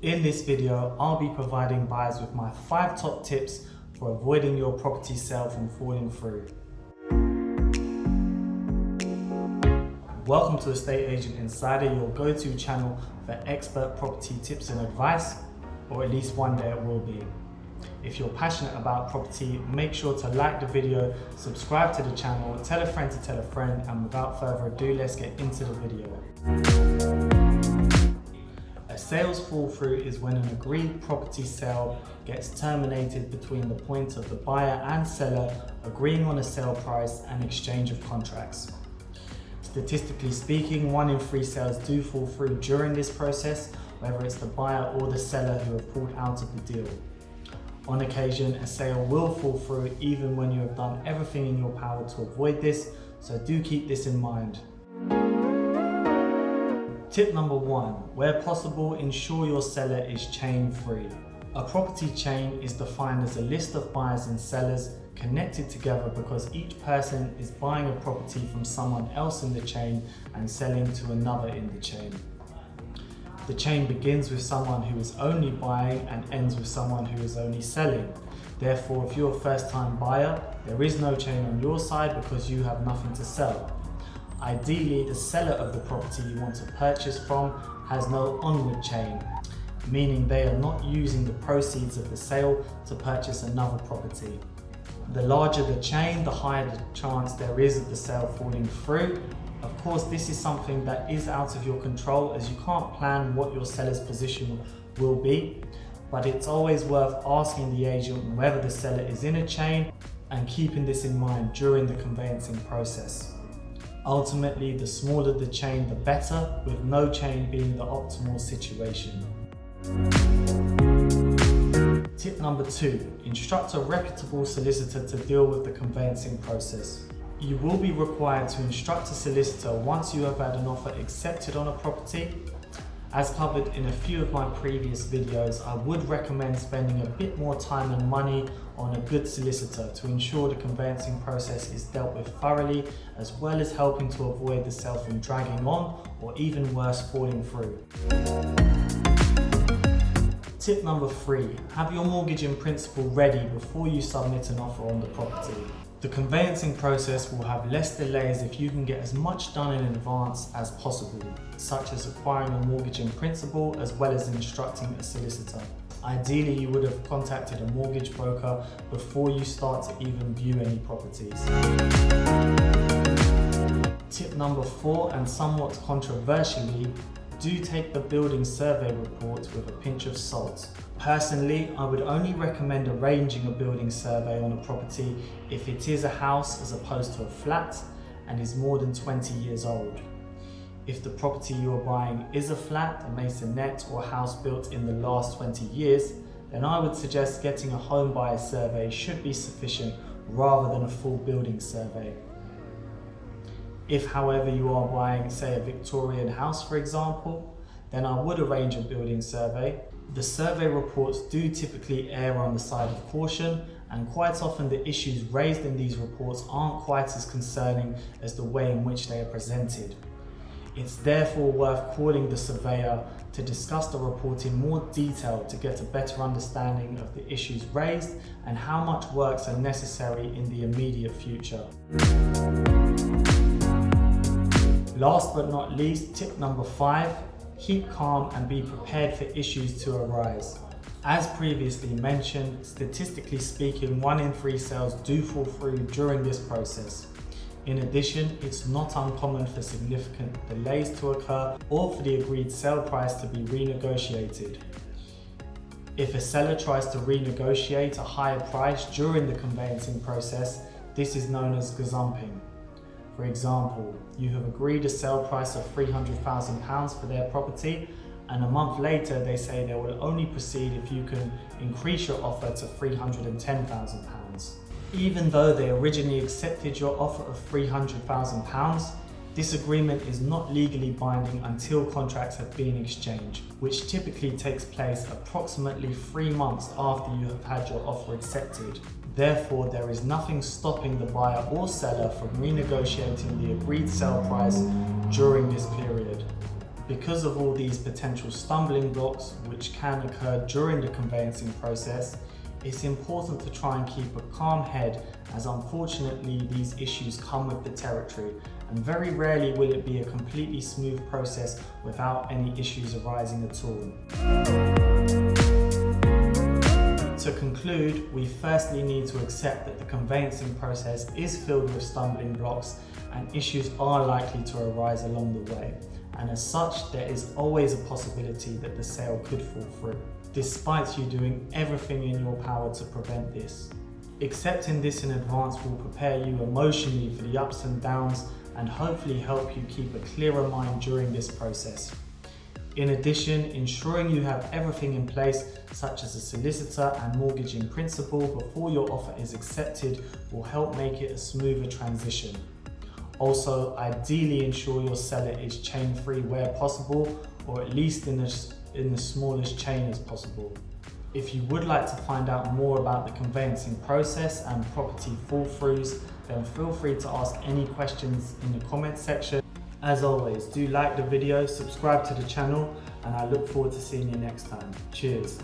In this video, I'll be providing buyers with my 5 top tips for avoiding your property sale from falling through. Welcome to Estate Agent Insider, your go-to channel for expert property tips and advice, or at least one day it will be. If you're passionate about property, make sure to like the video, subscribe to the channel, tell a friend to tell a friend, and without further ado, let's get into the video. A sales fall through is when an agreed property sale gets terminated between the point of the buyer and seller agreeing on a sale price and exchange of contracts. Statistically speaking, 1 in 3 sales do fall through during this process, whether it's the buyer or the seller who have pulled out of the deal. On occasion, a sale will fall through even when you have done everything in your power to avoid this, so do keep this in mind. Tip number 1, where possible, ensure your seller is chain free. A property chain is defined as a list of buyers and sellers connected together because each person is buying a property from someone else in the chain and selling to another in the chain. The chain begins with someone who is only buying and ends with someone who is only selling. Therefore, if you're a first-time buyer, there is no chain on your side because you have nothing to sell. Ideally, the seller of the property you want to purchase from has no onward chain, meaning they are not using the proceeds of the sale to purchase another property. The larger the chain, the higher the chance there is of the sale falling through. Of course, this is something that is out of your control as you can't plan what your seller's position will be, but it's always worth asking the agent whether the seller is in a chain and keeping this in mind during the conveyancing process. Ultimately, the smaller the chain, the better, with no chain being the optimal situation. Tip number 2, instruct a reputable solicitor to deal with the conveyancing process. You will be required to instruct a solicitor once you have had an offer accepted on a property. As covered in a few of my previous videos, I would recommend spending a bit more time and money on a good solicitor to ensure the conveyancing process is dealt with thoroughly, as well as helping to avoid the sale from dragging on or even worse, falling through. Tip number 3, have your mortgage in principle ready before you submit an offer on the property. The conveyancing process will have less delays if you can get as much done in advance as possible, such as acquiring a mortgage in principle as well as instructing a solicitor. Ideally, you would have contacted a mortgage broker before you start to even view any properties. Tip number 4, and somewhat controversially, do take the building survey report with a pinch of salt. Personally, I would only recommend arranging a building survey on a property if it is a house as opposed to a flat and is more than 20 years old. If the property you are buying is a flat, a maisonette or house built in the last 20 years, then I would suggest getting a home buyer survey should be sufficient rather than a full building survey. If, however, you are buying, say, a Victorian house, for example, then I would arrange a building survey. The survey reports do typically err on the side of caution, and quite often the issues raised in these reports aren't quite as concerning as the way in which they are presented. It's therefore worth calling the surveyor to discuss the report in more detail to get a better understanding of the issues raised and how much works are necessary in the immediate future. Last but not least, tip number 5, keep calm and be prepared for issues to arise. As previously mentioned, statistically speaking, 1 in 3 sales do fall through during this process. In addition, it's not uncommon for significant delays to occur or for the agreed sale price to be renegotiated. If a seller tries to renegotiate a higher price during the conveyancing process, this is known as gazumping. For example, you have agreed a sale price of £300,000 for their property, and a month later they say they will only proceed if you can increase your offer to £310,000. Even though they originally accepted your offer of £300,000, this agreement is not legally binding until contracts have been exchanged, which typically takes place approximately 3 months after you have had your offer accepted. Therefore, there is nothing stopping the buyer or seller from renegotiating the agreed sale price during this period. Because of all these potential stumbling blocks which can occur during the conveyancing process, it's important to try and keep a calm head, as unfortunately these issues come with the territory, and very rarely will it be a completely smooth process without any issues arising at all. To conclude, we firstly need to accept that the conveyancing process is filled with stumbling blocks and issues are likely to arise along the way. And as such, there is always a possibility that the sale could fall through, despite you doing everything in your power to prevent this. Accepting this in advance will prepare you emotionally for the ups and downs and hopefully help you keep a clearer mind during this process. In addition, ensuring you have everything in place, such as a solicitor and mortgage in principle before your offer is accepted, will help make it a smoother transition. Also, ideally ensure your seller is chain-free where possible, or at least in the smallest chain as possible. If you would like to find out more about the conveyancing process and property fall-throughs, then feel free to ask any questions in the comments section. As always, do like the video, subscribe to the channel, and I look forward to seeing you next time. Cheers.